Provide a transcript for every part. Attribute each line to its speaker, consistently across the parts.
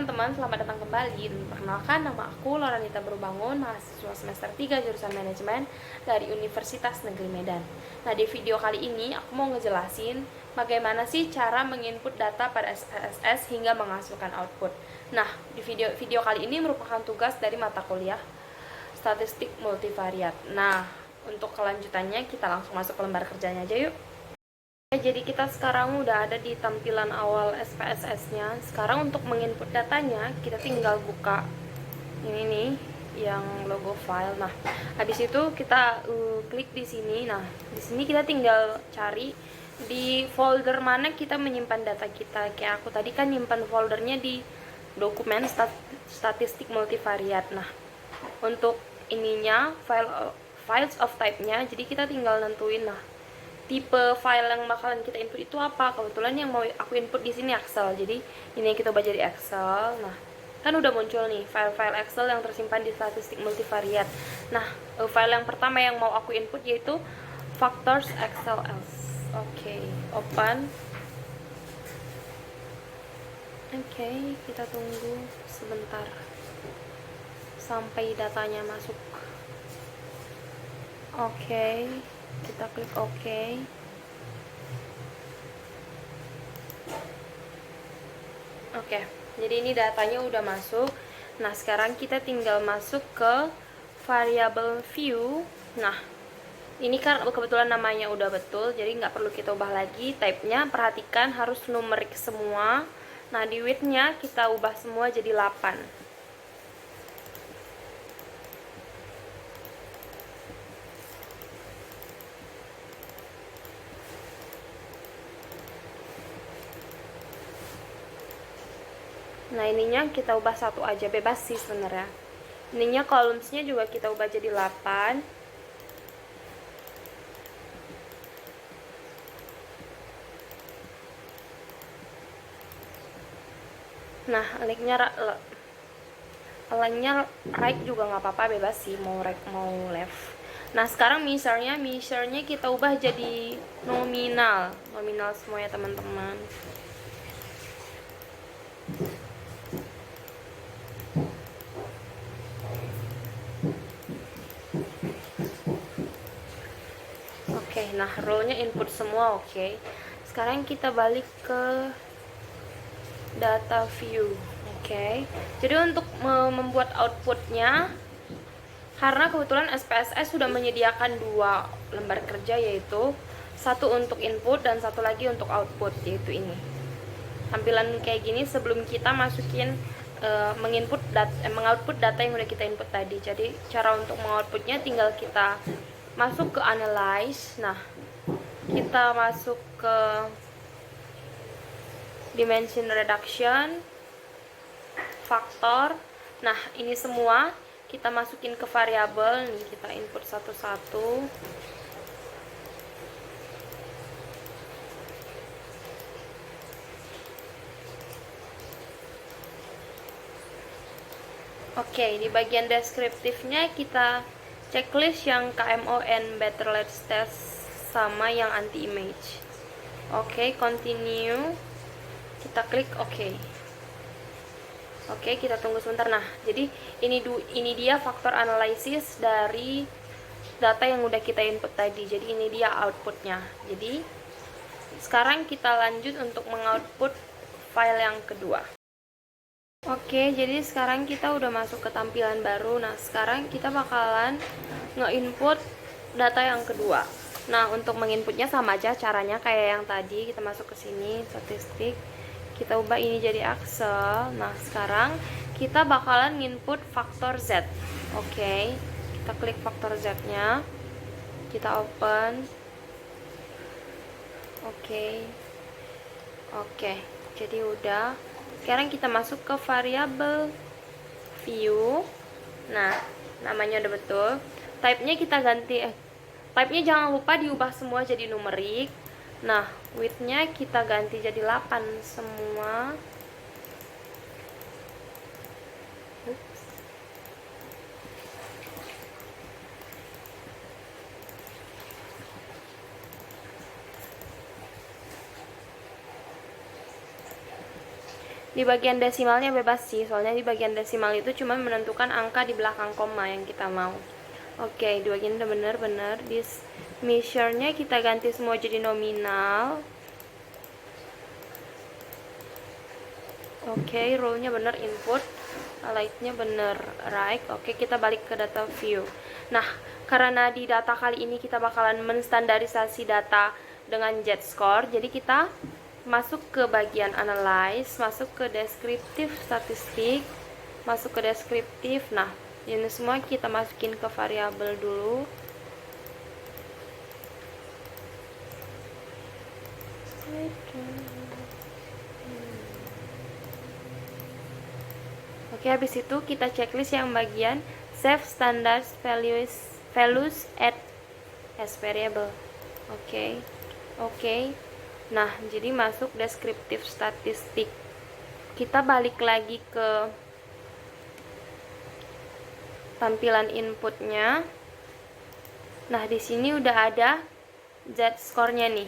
Speaker 1: teman-teman, selamat datang kembali. Perkenalkan, nama aku Loranita Barubangun, mahasiswa semester 3 jurusan manajemen dari Universitas Negeri Medan. Nah, di video kali ini aku mau ngejelasin bagaimana sih cara menginput data pada SPSS hingga menghasilkan output. Nah, di video kali ini merupakan tugas dari mata kuliah Statistik Multivariat. Nah, untuk kelanjutannya kita langsung masuk ke lembar kerjanya aja yuk. Jadi kita sekarang udah ada di tampilan awal SPSS-nya. Sekarang untuk menginput datanya, kita tinggal buka ini nih, yang logo file. Nah, habis itu kita klik di sini. Nah, di sini kita tinggal cari di folder mana kita menyimpan data kita. Kayak aku tadi kan nyimpan foldernya di dokumen statistik multivariat. Nah, untuk ininya files of type-nya, jadi kita tinggal nentuin tipe file yang bakalan kita input itu apa. Kebetulan yang mau aku input di sini Excel, jadi ini yang kita ubah jadi Excel. Nah, kan udah muncul nih file-file Excel yang tersimpan di statistik multivariat. Nah, file yang pertama yang mau aku input yaitu factors XLS. Oke, open. Oke, kita tunggu sebentar sampai datanya masuk. Oke, kita klik OK. Oke, jadi ini datanya udah masuk. Nah, sekarang kita tinggal masuk ke variable view. Nah, ini kan kebetulan namanya udah betul, jadi nggak perlu kita ubah lagi. Type-nya perhatikan harus numerik semua. Nah, di width-nya kita ubah semua jadi 8. Nah, ininya kita ubah satu aja, bebas sih sebenarnya. Ininya columns-nya juga kita ubah jadi 8. Nah, align-nya right juga nggak apa-apa, bebas sih mau right mau left. Nah, sekarang measure-nya kita ubah jadi nominal semua ya teman-teman. Oke, nah row-nya input semua. Oke. Sekarang kita balik ke data view. Oke. Jadi untuk membuat outputnya, karena kebetulan SPSS sudah menyediakan 2 lembar kerja, yaitu satu untuk input dan satu lagi untuk output, yaitu ini. Tampilan kayak gini sebelum kita masukin mengoutput data yang udah kita input tadi. Jadi cara untuk mengoutputnya tinggal kita masuk ke analyze. Nah, kita masuk ke dimension reduction, faktor. Nah, ini semua kita masukin ke variabel nih, kita input satu-satu. Oke, di bagian deskriptifnya kita checklist yang KMON Better Let's Test sama yang anti image. Oke, continue. Kita klik OK. Oke, kita tunggu sebentar. Nah, jadi ini dia faktor analisis dari data yang udah kita input tadi. Jadi ini dia outputnya. Jadi sekarang kita lanjut untuk mengoutput file yang kedua. Oke, jadi sekarang kita udah masuk ke tampilan baru. Nah, sekarang kita bakalan nge-input data yang kedua. Nah, untuk menginputnya sama aja caranya kayak yang tadi. Kita masuk ke sini, statistik. Kita ubah ini jadi Excel. Nah, sekarang kita bakalan nginput faktor Z. Oke, kita klik faktor Z-nya. Kita open. Oke. Jadi udah. Sekarang kita masuk ke variabel view. Nah, namanya udah betul. Type-nya kita ganti, type-nya jangan lupa diubah semua jadi numerik. Nah, width-nya kita ganti jadi 8 semua. Di bagian desimalnya bebas sih, soalnya di bagian desimal itu cuma menentukan angka di belakang koma yang kita mau. Oke, di bagian bener-bener this measure-nya kita ganti semua jadi nominal. Oke, row-nya bener, input, alight-nya bener, right. Oke, kita balik ke data view. Nah, karena di data kali ini kita bakalan menstandarisasi data dengan Z-score, jadi kita masuk ke bagian analyze, masuk ke descriptive statistik, masuk ke deskriptif. Nah, ini semua kita masukin ke variabel dulu. Oke, habis itu kita checklist yang bagian save standard values as variable. Oke. Nah, jadi masuk deskriptif statistik. Kita balik lagi ke tampilan inputnya. Nah, di sini udah ada Z-score-nya nih.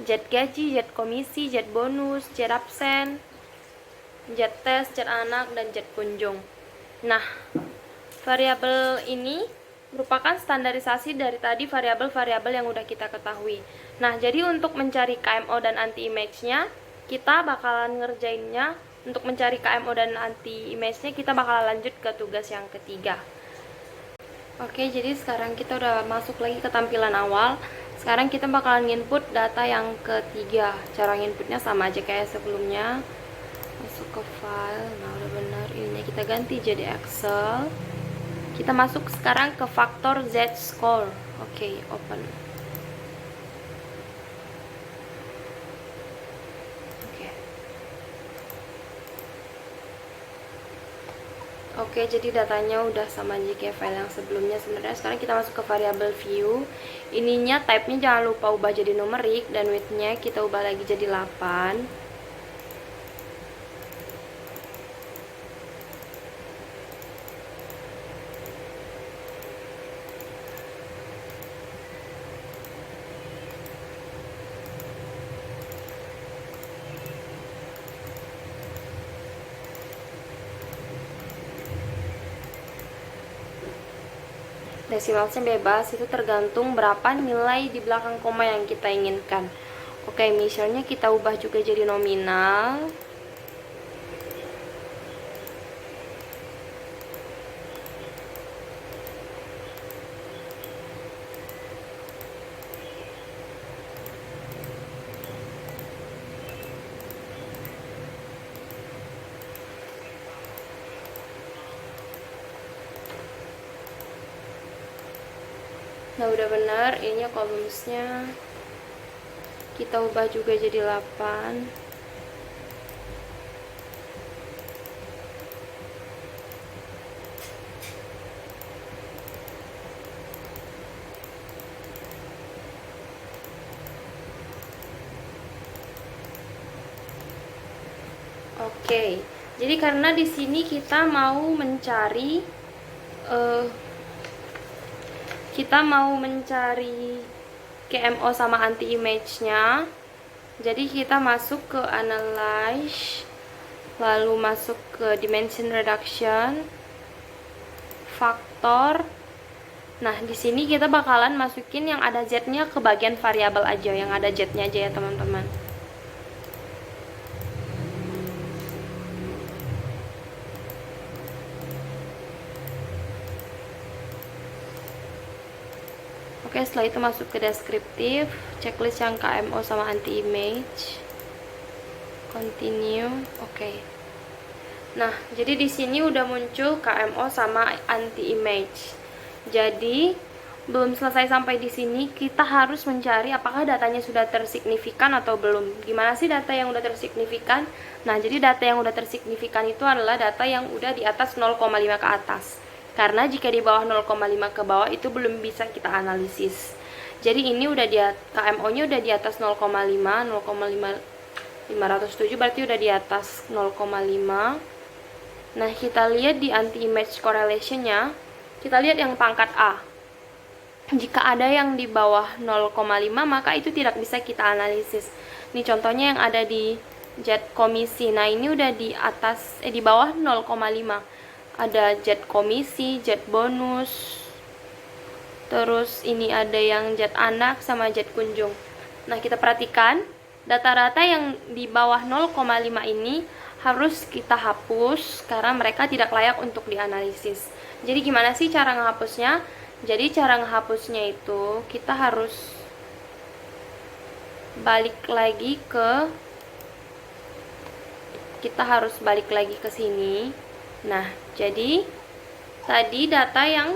Speaker 1: Z gaji, Z komisi, Z bonus, Z absen, Z tes, Z anak, dan Z kunjung. Nah, variabel ini merupakan standarisasi dari tadi variabel-variabel yang udah kita ketahui. Nah, jadi untuk mencari KMO dan anti-image-nya, kita bakalan ngerjainnya. Untuk mencari KMO dan anti-image-nya, kita bakalan lanjut ke tugas yang ketiga. Oke, jadi sekarang kita udah masuk lagi ke tampilan awal. Sekarang kita bakalan input data yang ketiga. Cara inputnya sama aja kayak sebelumnya. Masuk ke file. Nah, udah benar. Ininya kita ganti jadi Excel. Kita masuk sekarang ke faktor Z-score. Oke, open. Oke, jadi datanya udah sama aja kayak file yang sebelumnya. Sebenarnya sekarang kita masuk ke variabel view. Ininya type-nya jangan lupa ubah jadi numerik, dan width-nya kita ubah lagi jadi 8. Desimalnya bebas, itu tergantung berapa nilai di belakang koma yang kita inginkan. Oke, misalnya kita ubah juga jadi nominal. Nah, udah benar, ininya columns-nya kita ubah juga jadi 8. Oke, jadi karena di sini kita mau mencari KMO sama anti-image-nya. Jadi kita masuk ke analyze, lalu masuk ke dimension reduction, faktor. Nah, di sini kita bakalan masukin yang ada Z-nya ke bagian variabel aja, yang ada Z-nya aja ya, teman-teman. Oke, setelah itu masuk ke deskriptif, checklist yang KMO sama anti-image, continue. Oke. Nah, jadi di sini udah muncul KMO sama anti-image. Jadi belum selesai sampai di sini, kita harus mencari apakah datanya sudah tersignifikan atau belum. Gimana sih data yang udah tersignifikan? Nah, jadi data yang udah tersignifikan itu adalah data yang udah di atas 0,5 ke atas. Karena jika di bawah 0,5 ke bawah itu belum bisa kita analisis. Jadi ini udah KMO-nya udah di atas 0,5, 0,507 berarti udah di atas 0,5. Nah, kita lihat di anti-image correlation-nya, kita lihat yang pangkat A. Jika ada yang di bawah 0,5, maka itu tidak bisa kita analisis. Ini contohnya yang ada di jet komisi. Nah, ini udah di atas di bawah 0,5. Ada jet komisi, jet bonus. Terus ini ada yang jet anak sama jet kunjung. Nah, kita perhatikan data-data yang di bawah 0,5 ini harus kita hapus karena mereka tidak layak untuk dianalisis. Jadi gimana sih cara menghapusnya? Jadi cara menghapusnya itu kita harus balik lagi ke sini. Nah, jadi tadi data yang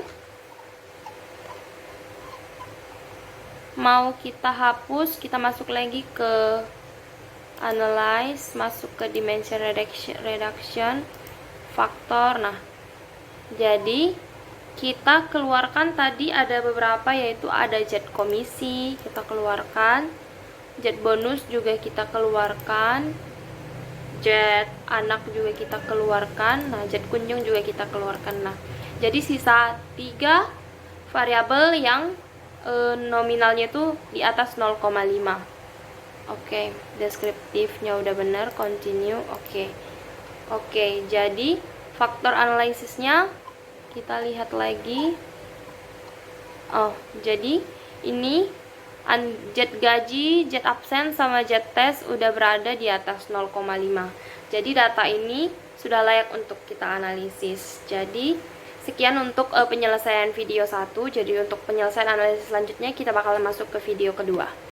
Speaker 1: mau kita hapus, kita masuk lagi ke analyze, masuk ke dimension reduction faktor. Nah, jadi kita keluarkan tadi ada beberapa, yaitu ada jet komisi kita keluarkan, jet bonus juga kita keluarkan, jet anak juga kita keluarkan, nah jet kunjung juga kita keluarkan. Nah, jadi sisa 3 variabel yang nominalnya tuh di atas 0,5. Oke, deskriptifnya udah bener, continue. Oke, jadi faktor analisisnya kita lihat lagi. Jadi ini jet gaji, jet absen, sama jet tes udah berada di atas 0,5. Jadi data ini sudah layak untuk kita analisis. Jadi sekian untuk penyelesaian video 1. Jadi untuk penyelesaian analisis selanjutnya kita bakal masuk ke video kedua.